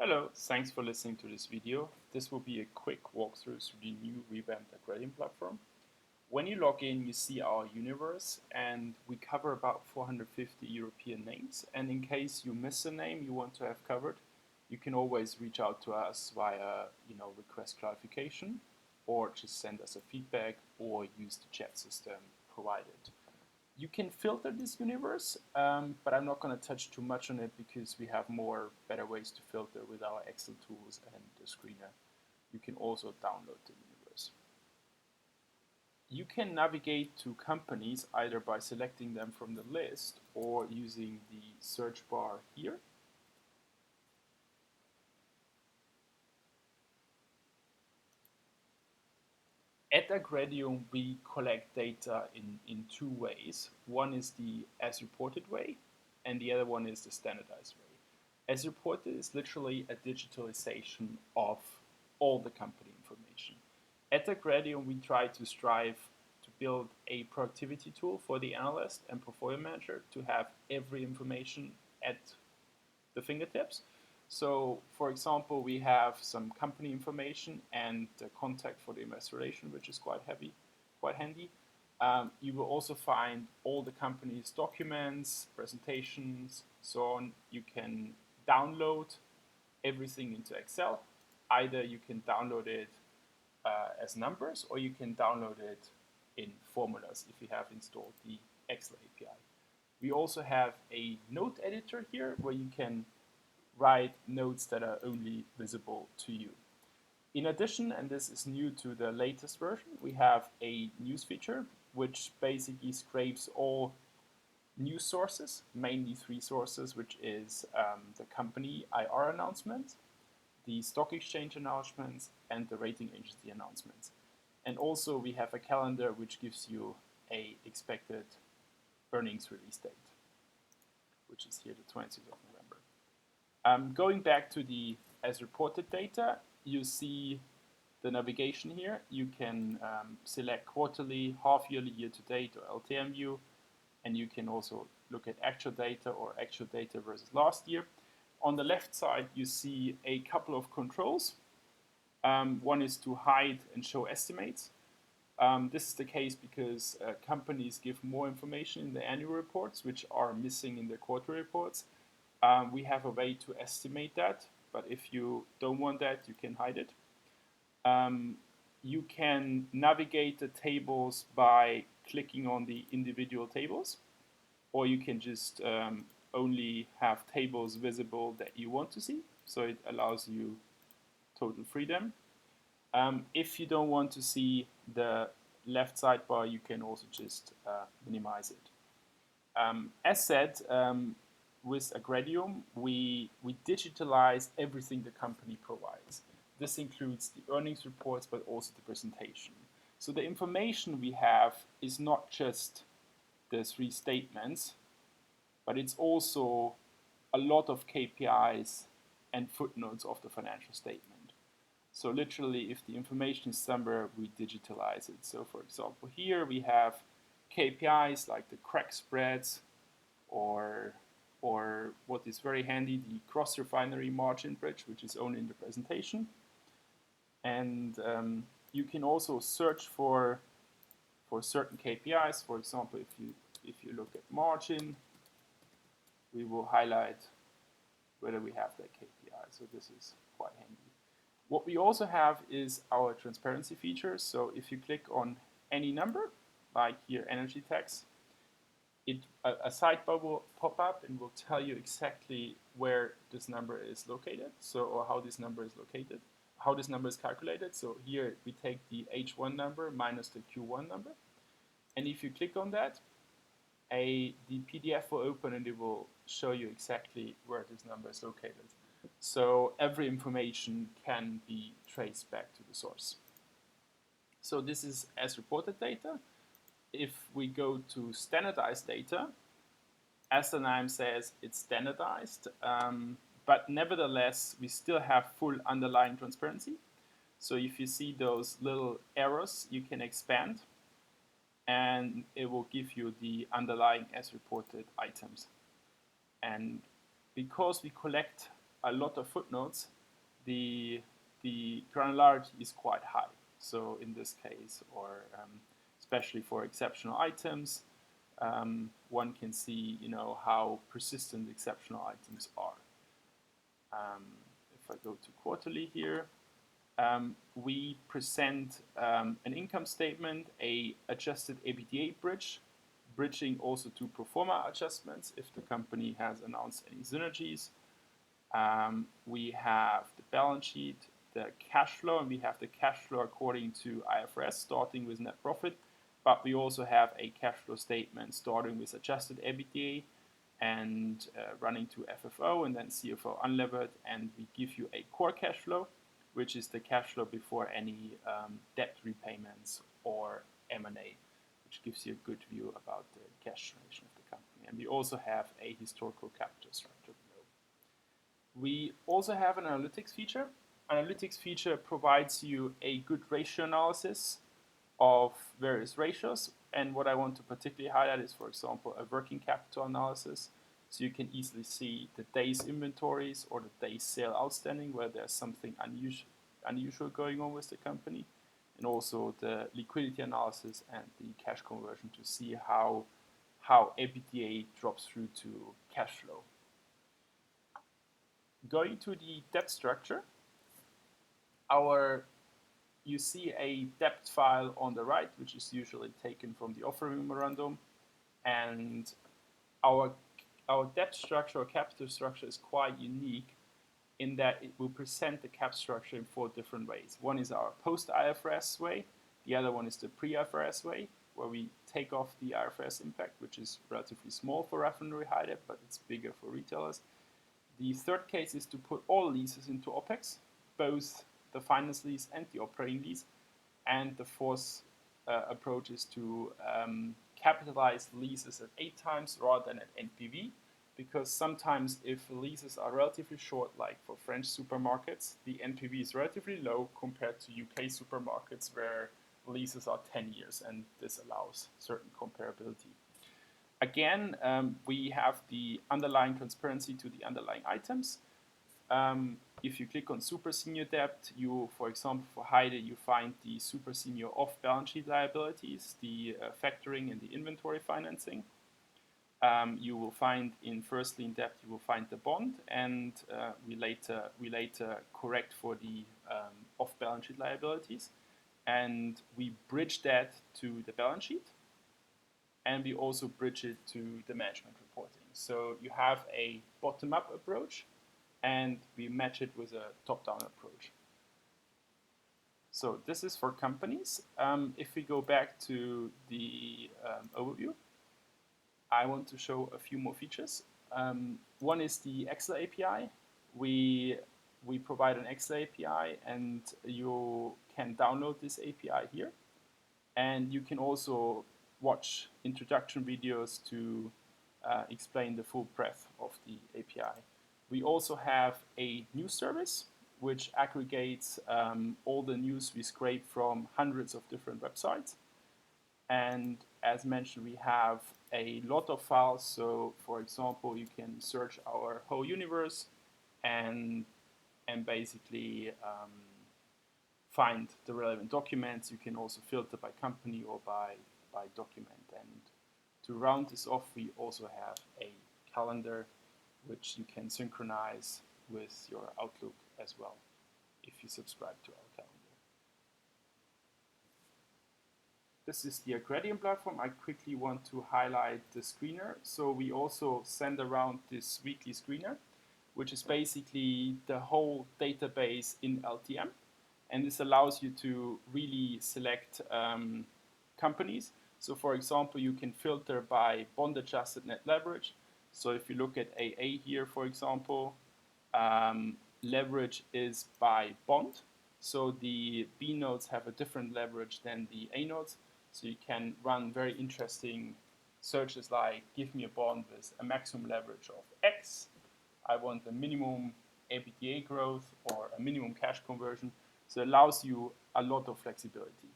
Hello, thanks for listening to this video. This will be a quick walkthrough through the new revamped Aggredium platform. When you log in, you see our universe, and we cover about 450 European names. And in case you miss a name you want to have covered, you can always reach out to us via, request clarification, or just send us a feedback, or use the chat system provided. You can filter this universe, but I'm not going to touch too much on it because we have better ways to filter with our Excel tools and the screener. You can also download the universe. You can navigate to companies either by selecting them from the list or using the search bar here. At Aggredium, we collect data in two ways. One is the as reported way, and the other one is the standardized way. As reported is literally a digitalization of all the company information. At Aggredium, we try to strive to build a productivity tool for the analyst and portfolio manager to have every information at the fingertips. So, for example, we have some company information and the contact for the investor relation, which is quite handy. You will also find all the company's documents, presentations, so on. You can download everything into Excel. Either you can download it as numbers, or you can download it in formulas if you have installed the Excel API. We also have a note editor here where you can write notes that are only visible to you. In addition, and this is new to the latest version, we have a news feature which basically scrapes all news sources, mainly three sources, which is the company IR announcement, the stock exchange announcements, and the rating agency announcements. And also we have a calendar which gives you a expected earnings release date, which is here the 20th of November. Going back to the as reported data, you see the navigation here. You can select quarterly, half yearly, year to date, or LTM view, and you can also look at actual data or actual data versus last year. On the left side, you see a couple of controls. One is to hide and show estimates. This is the case because companies give more information in the annual reports, which are missing in the quarterly reports. We have a way to estimate that, but if you don't want that, you can hide it. You can navigate the tables by clicking on the individual tables, or you can just only have tables visible that you want to see, so it allows you total freedom. If you don't want to see the left sidebar, you can also just minimize it. As said, with Aggredium, we digitalize everything the company provides. This includes the earnings reports, but also the presentation. So the information we have is not just the three statements, but it's also a lot of KPIs and footnotes of the financial statement. So literally, if the information is somewhere, we digitalize it. So for example, here we have KPIs like the crack spreads, or what is very handy, the cross-refinery margin bridge, which is only in the presentation. And you can also search for certain KPIs. For example, if you look at margin, we will highlight whether we have that KPI. So this is quite handy. What we also have is our transparency feature. So if you click on any number, like here energy tax, a sidebar will pop up and will tell you exactly where this number is located, or how this number is located, how this number is calculated. So here we take the H1 number minus the Q1 number, and if you click on that, the PDF will open and it will show you exactly where this number is located. So every information can be traced back to the source. So this is as reported data. If we go to standardized data, as the name says, it's standardized, but nevertheless, we still have full underlying transparency. So if you see those little arrows, you can expand, and it will give you the underlying as reported items. And because we collect a lot of footnotes, the granularity is quite high. So in this case, or especially for exceptional items, one can see, how persistent exceptional items are. If I go to quarterly here, we present an income statement, a adjusted EBITDA bridge, bridging also to pro forma adjustments if the company has announced any synergies. We have the balance sheet, the cash flow, and we have the cash flow according to IFRS, starting with net profit. But we also have a cash flow statement starting with adjusted EBITDA and running to FFO and then CFO unlevered. And we give you a core cash flow, which is the cash flow before any debt repayments or M&A, which gives you a good view about the cash generation of the company. And we also have a historical capital structure below. We also have an analytics feature. Analytics feature provides you a good ratio analysis of various ratios. And what I want to particularly highlight is, for example, a working capital analysis. So you can easily see the days inventories or the days sale outstanding where there's something unusual going on with the company. And also the liquidity analysis and the cash conversion to see how EBITDA drops through to cash flow. Going to the debt structure, you see a debt file on the right, which is usually taken from the offering memorandum. And our debt structure or capital structure is quite unique in that it will present the cap structure in 4 different ways. One is our post-IFRS way. The other one is the pre-IFRS way, where we take off the IFRS impact, which is relatively small for refinery high debt, but it's bigger for retailers. The third case is to put all leases into OPEX, both the finance lease and the operating lease. And the fourth approach is to capitalize leases at 8 times rather than at NPV, because sometimes if leases are relatively short, like for French supermarkets, the NPV is relatively low compared to UK supermarkets where leases are 10 years, and this allows certain comparability. Again, we have the underlying transparency to the underlying items. If you click on super senior debt, for example, for Heide, you find the super senior off-balance sheet liabilities, the factoring and the inventory financing. You will find in first lien debt, you will find the bond, and we later correct for the off-balance sheet liabilities. And we bridge that to the balance sheet, and we also bridge it to the management reporting. So you have a bottom-up approach, and we match it with a top-down approach. So this is for companies. If we go back to the overview, I want to show a few more features. One is the Excel API. We provide an Excel API, and you can download this API here. And you can also watch introduction videos to explain the full breadth of the API. We also have a news service, which aggregates all the news we scrape from hundreds of different websites. And as mentioned, we have a lot of files. So, for example, you can search our whole universe and basically find the relevant documents. You can also filter by company or by document. And to round this off, we also have a calendar, which you can synchronize with your Outlook as well if you subscribe to our calendar. This is the Aggredium platform. I quickly want to highlight the screener. So we also send around this weekly screener, which is basically the whole database in LTM. And this allows you to really select companies. So for example, you can filter by bond adjusted net leverage. So if you look at AA here, for example, leverage is by bond. So the B notes have a different leverage than the A notes. So you can run very interesting searches like, give me a bond with a maximum leverage of X. I want a minimum EBITDA growth or a minimum cash conversion. So it allows you a lot of flexibility.